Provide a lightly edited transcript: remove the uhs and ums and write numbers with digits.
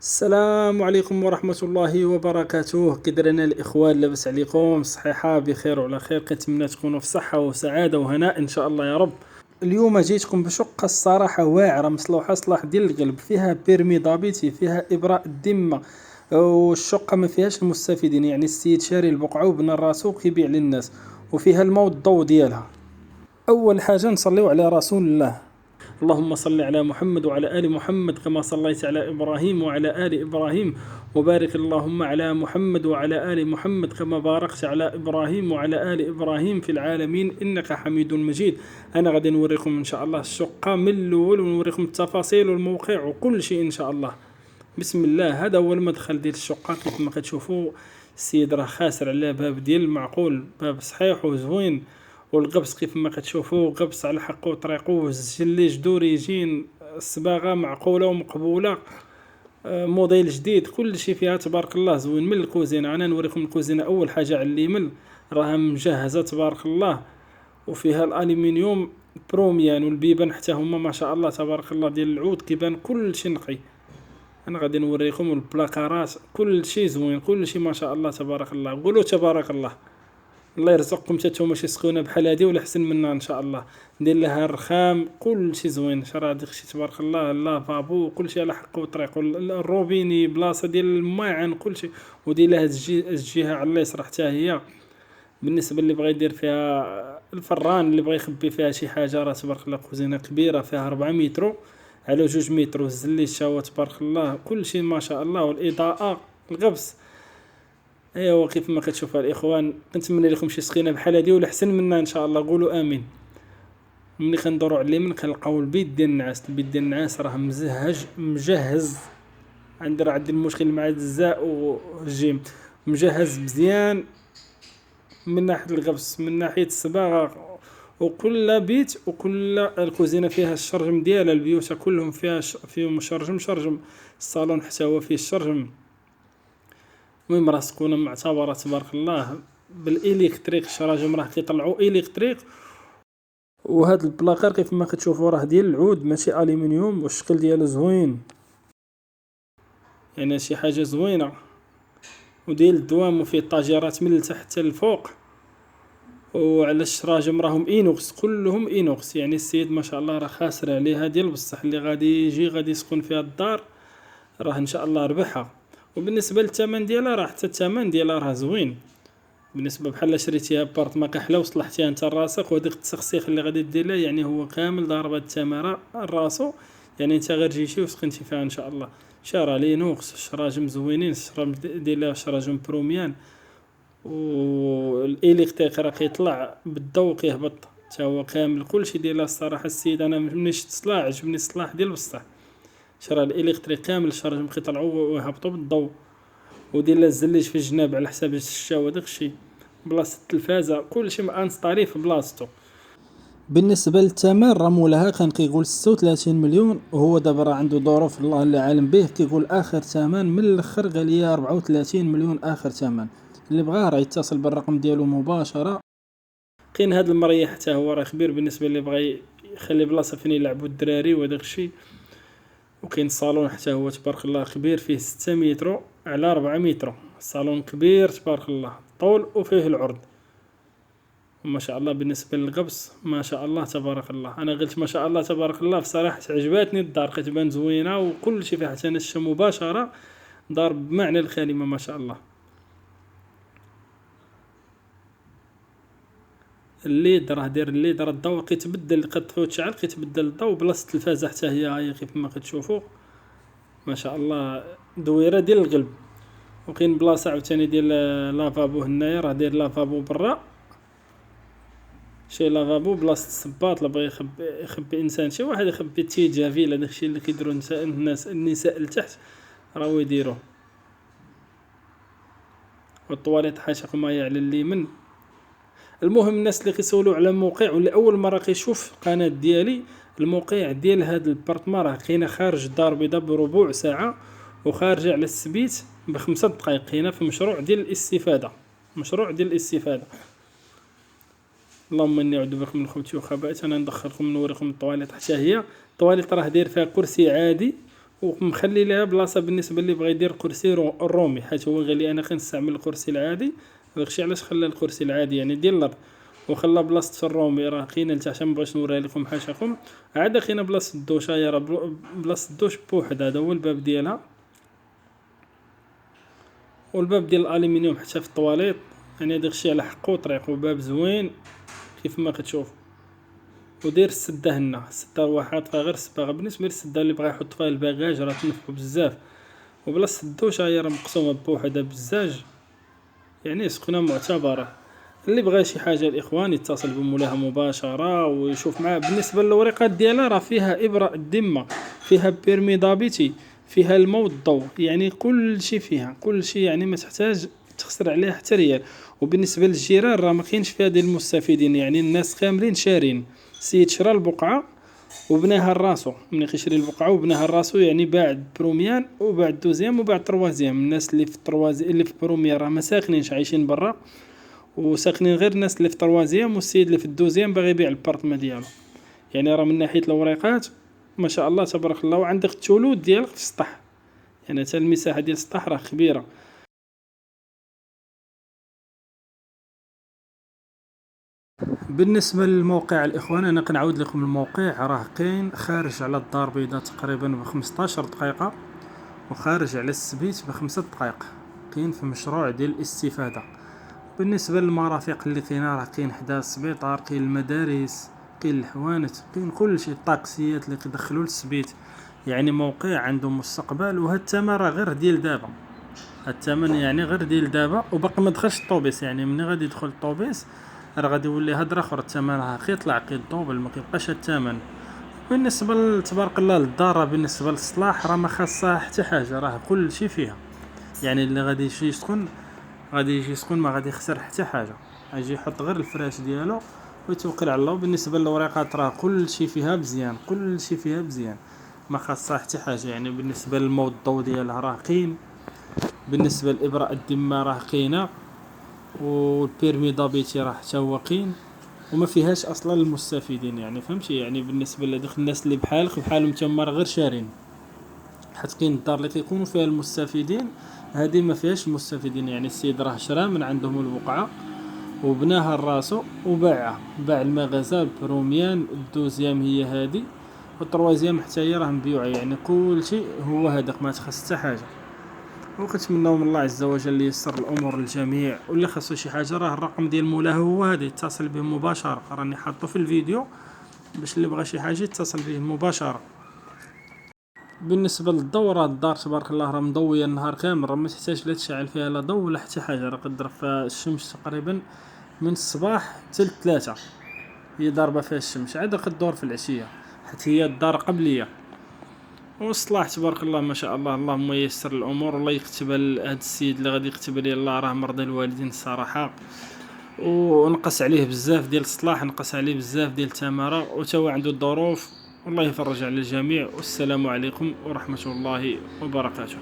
السلام عليكم ورحمة الله وبركاته. كدرنا الإخوان، لاباس عليكم؟ صحيحة بخير وعلى خير، كنتمنى تكونوا في صحة وسعادة وهناء إن شاء الله يا رب. اليوم جيتكم بشقة الصراحة واعرة مصلوحة صلاح ديال القلب، فيها بيرمي ضابطي، فيها إبراء الذمة، والشقة ما فيهاش المستفيدين، يعني السيد شاري البقعة وبنى راسو كيبيع للناس، وفيها الماء والضوء ديالها. أول حاجة نصليو على رسول الله. اللهم صل على محمد وعلى آل محمد كما صليت على إبراهيم وعلى آل إبراهيم، وبارك اللهم على محمد وعلى آل محمد كما باركت على إبراهيم وعلى آل إبراهيم في العالمين إنك حميد مجيد. أنا غادي نوريكم إن شاء الله الشقة من الأول، ونوريكم التفاصيل والموقع وكل شيء إن شاء الله. بسم الله. هذا هو المدخل ديال الشقة كيف ما كتشوفوا. السيد راه خاسر على باب ديال المعقول، باب صحيح وزوين، والقبس كيف ما كتشوفوا قبس على حقه وطريقه، الجلي جدوريجين، الصباغه معقوله ومقبوله، موديل جديد، كل شيء فيها تبارك الله زوين. من الكوزينه انا نوريكم الكوزينه. اول حاجه على اليمين راها مجهزه تبارك الله، وفيها الالومنيوم بروميان، والبيبان حتى هما ما شاء الله تبارك الله ديال العود، كيبان كل شيء نقي. انا غادي نوريكم البلاكارات، كل شيء زوين، كل شيء ما شاء الله تبارك الله. قولوا تبارك الله. الله يرزقكم تاتوما شي سكونه بحال هادي ولا احسن منها ان شاء الله. ندير لها الرخام، كل شيء زوين، شرا داكشي تبارك الله، لافابو كل شيء على حقه وطريقه، الروبيني بلاصه ديال الماعن كل شيء، ودير لها الجهه على اليسار حتى هي. بالنسبه اللي بغى يدير فيها الفران، اللي بغى يخبي فيها شي حاجه، راه تبارك الله كوزينه كبيره فيها 4 متر على 2 متر، الزليشه هو تبارك الله كل شيء ما شاء الله، والاضاءه، الغبس. ايوا كيف ما كتشوفوا الاخوان، كنتمنى لكم شي سخينه بحال هادي ولا احسن منها ان شاء الله. قولوا امين. ملي كندوروا على اليمين كنلقاو البيت ديال النعاس. البيت ديال النعاس راه مزهج مجهز. عندي المشكل مع الزاء والجيم. مجهز مزيان من ناحيه الغبس، من ناحيه الصباغه، وكل بيت وكل الكوزينه فيها الشرجم ديالها. البيوت كلهم فيهم شرجم. الصالون حتى هو فيه الشرجم. المهم راه سكونه معتبره تبارك الله بالالكتريك. الشراجم راه كيطلعوا الكتريك. وهاد البلاكار كيف ما كتشوفوا راه ديال العود ماشي الومنيوم، والشكل ديالو زوين، يعني شي حاجه زوينه، وديال الدوام، وفيه طاجيرات من التحت حتى الفوق. وعلى الشراجم راهم اينوكس، كلهم اينوكس، يعني السيد ما شاء الله راه خاسر عليها ديال بصح. اللي غادي يجي غادي يسكن فيها الدار راه ان شاء الله ربحها. وبالنسبه للثمن ديالها، راه حتى الثمن ديالها راه زوين. بالنسبه بحال شريتيها بارت ما كحله وصلحتيها انت راسك، وديك التسخسيخ اللي غادي دير لها يعني هو كامل ضارب هاد الثمره راسو. يعني انت غير جيتي وسكنتي فيها ان شاء الله. شارع لينوكس، شراجم زوينين، الشرام دير لها شراجم بروميان، والالكتريك راه كيطلع بالضوء كيهبط حتى هو كامل. كلشي ديال الصراحه السيد انا ملي شفت الصلاح عجبني الصلاح ديال بصح. شرا الالكتريك كامل، الشراجم كيطلعوا ويهبطوا بالضوء، ودير لها الزليج في الجناب على حساب الشتا وداك الشيء. بلاصه التلفازه كلشي مانستالي في بلاصتو. بالنسبه للثمن راه مولاها كان كيقول 36 مليون، وهو دابا راه عنده ظروف الله اللي عالم به، كيقول اخر ثمن من الاخر قال لي 34 مليون اخر ثمن. اللي بغاه راه يتصل بالرقم ديالو مباشره. كاين هذا المريح حتى هو راه كبير، بالنسبه اللي بغى يخلي بلاصه فين يلعبوا الدراري وداك الشيء. وكاين الصالون حتى هو تبارك الله كبير، فيه 6 متر على 4 متر. الصالون كبير تبارك الله طول وفيه العرض، ما شاء الله. بالنسبه للقبس ما شاء الله تبارك الله، انا قلت ما شاء الله تبارك الله بصراحه عجباتني الدار، كتبان زوينه وكل شيء فيها حتى نشا مباشره، دار بمعنى الكلمه ما شاء الله. الليد راه داير الليد، راه الضوء كيتبدل، كطفيو تشعل كيتبدل الضوء. بلاصه التلفازه حتى هي كيف ما كتشوفوا ما شاء الله دويره ديال القلب. وكاين بلاصه عاوتاني ديال لافابو هنايا، راه داير لافابو برا، شي لافابو بلاصه الصباط. لا بغى يخبي انسان شي واحد يخبي تيجافيل، داكشي اللي كيديروا النساء لتحت راهو يديروه. والطواليط حاشاكم هي على اليمين. المهم الناس اللي كيسولوا على الموقع واللي اول مره كيشوف القناه ديالي، الموقع ديال هذا البارتمان راه كاينه خارج الدار البيضاء بربع ساعه، وخارجه على السبيت بخمسة دقائق. كاينه في مشروع ديال الاستفاده، مشروع ديال الاستفاده. اللهم اني اعوذ بك من الخبث والخبائث. انا ندخلكم نوريكم الطواليط حتى هي. الطواليط راه داير فيها كرسي عادي، ومخلي لها بلاصه بالنسبه اللي بغى يدير كرسي الرومي، حيت هو قال لي انا كنستعمل الكرسي العادي. داكشي علاش خلى الكرسي العادي يعني ديال الارض، وخلى بلاصه الرومي راه كاينه لتحت. مبغيتش نوريها لكم حاشاكم. عاد كاينه بلاصه الدوش، هي راه بلاصه الدوش بوحد، هذا هو الباب ديالها. والباب ديال الالومنيوم حتى في الطواليط، يعني داكشي على حقه طريق، وباب زوين كيف ما كتشوف. ودير السده هنا، السده واحد فيها غير الصباغه. بالنسبه للسده اللي بغى يحط فيها الباكاج راه تنفعو بزاف. وبلاصه الدوش هي راه مقسومه بوحدها بزاج، يعني سكنه معتبره. اللي بغى شي حاجه الاخوان يتصل بمولاها مباشره ويشوف معاه. بالنسبه للوريقات ديالها راه فيها ابره الذمه، فيها بيرمي ضابطي، فيها الماء والضوء، يعني كل شيء فيها، كل شيء، يعني ما تحتاج تخسر عليها حتى ريال. وبالنسبه للجيران راه ما كاينش فيها ديال المستفيدين، يعني الناس كاملين شارين. السيد شرا البقعه وبناها لراسو، ملي كيشري البقعه وبناها لراسو، يعني باع بروميان وباع دوزيام وباع تروازيام. الناس اللي في التروازيام اللي في بروميان راه ما ساكنينش، عايشين برا، وساكنين غير الناس اللي في تروازيام. والسيد اللي في الدوزيام باغي يبيع البارطمون ديالو. يعني راه من ناحيه الوريقات ما شاء الله تبارك الله. وعندك الثلوث ديالك في السطح، يعني حتى المساحه ديال السطح راه كبيره. بالنسبه للموقع الاخوان، انا كنعاود لكم الموقع. راه كاين خارج على الدار البيضاء تقريبا ب 15 دقيقه، وخارج على السبيت ب5 دقائق. كاين في مشروع ديال الاستفاده. بالنسبه للمرافق اللي كاينه، راه كاين حدا السبيطار، كاين المدارس، كاين الحوانت، كاين كل شيء، الطاكسيات اللي كيدخلوا للسبيت. يعني موقع عنده مستقبل. وهاد الثمن راه غير ديال دابا، هاد الثمن يعني غير ديال دابا، وباقي ما دخلش الطوبيس. يعني ملي غادي يدخل الطوبيس راه غادي يولي هضره اخرى، الثمن راه كيطلع كيدوبل، ما كيبقاش هاد الثمن. بالنسبه تبارك الله للدار، راه بالنسبه للصلاح راه ما خاصها حتى حاجه، راه كل شيء فيها. يعني اللي غادي يجي يسكن، غادي يجي يسكن ما غادي يخسر حتى حاجه. غادي يحط غير الفراش ديالو ويتوكل على الله. بالنسبه للوريقات راه كل شيء فيها مزيان، كل شيء فيها مزيان، ما خاصها حتى حاجه. يعني بالنسبه للماء والضوء ديالها راه كاين. بالنسبه للابره الدمه راه كاينه، والبيرمي ضابطي راه حتى هو كاين. وما فيهاش اصلا المستفيدين، يعني فهمتي. يعني بالنسبه لدوك الناس اللي بحالك بحالهم تما راه غير شارين. حيت كاين الدار اللي كيكونوا فيها المستفيدين، هذه ما فيهاش المستفيدين. يعني السيد راه شرا من عندهم البقعه وبناها لراسو وباعها، باع المغازه بروميان. الدوزيام هي هذه، والتروازيام حتى هي راه مبيوعه. يعني كل شيء هو هذاك، ما تخص حتى حاجه. وكنتمناو من الله عز وجل اللي ييسر الامور للجميع. واللي خاصو شي حاجه راه الرقم ديال مولاه هو هذا، يتصل به مباشره. راني حاطه في الفيديو باش اللي بغى شي حاجه يتصل به مباشره. بالنسبه للضوء، راه الدار تبارك الله راه مضويه النهار كامل، راه ما تحتاج لا تشعل فيها لا ضوء ولا حتى حاجه. راه كضرب فيها الشمس تقريبا من الصباح حتى ل3 هي ضاربه فيها الشمس، عاد كدور في العشيه، حيت هي الدار قبليه. والصلاح تبارك الله ما شاء الله. اللهم ييسر الامور، والله يكتبها لهذا السيد اللي غادي يكتبها لي. الله راه مرضي الوالدين الصراحه، ونقص عليه بزاف ديال الصلاح، نقص عليه بزاف ديال التماره، وتا عنده الظروف. والله يفرج على الجميع. والسلام عليكم ورحمه الله وبركاته.